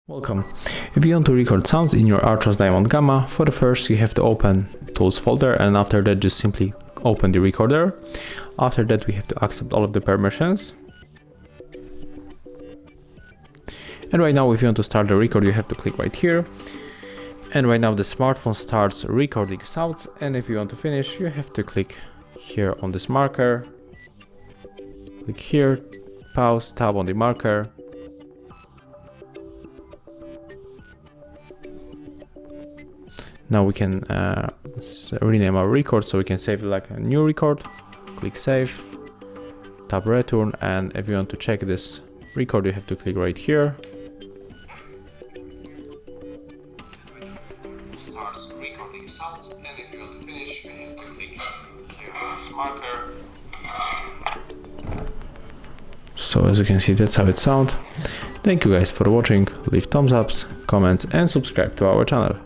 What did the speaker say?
Welcome. If you want to record sounds in your Archos Diamond Gamma, for the first you have to open Tools folder, and after that just simply open the recorder. After that we have to accept all of the permissions. And right now if you want to start the record, you have to click right here. And right now the smartphone starts recording sounds, and if you want to finish, you have to click here on this marker. Click here, pause, tap on the marker. Now we can rename our record, so we can save it like a new record. Click save, tap return, and if you want to check this record, you have to click right here. Starts recording sounds, and if you want to finish, you have to click here on this marker. So as you can see, that's how it sounds. Thank you guys for watching. Leave thumbs ups, comments, and subscribe to our channel.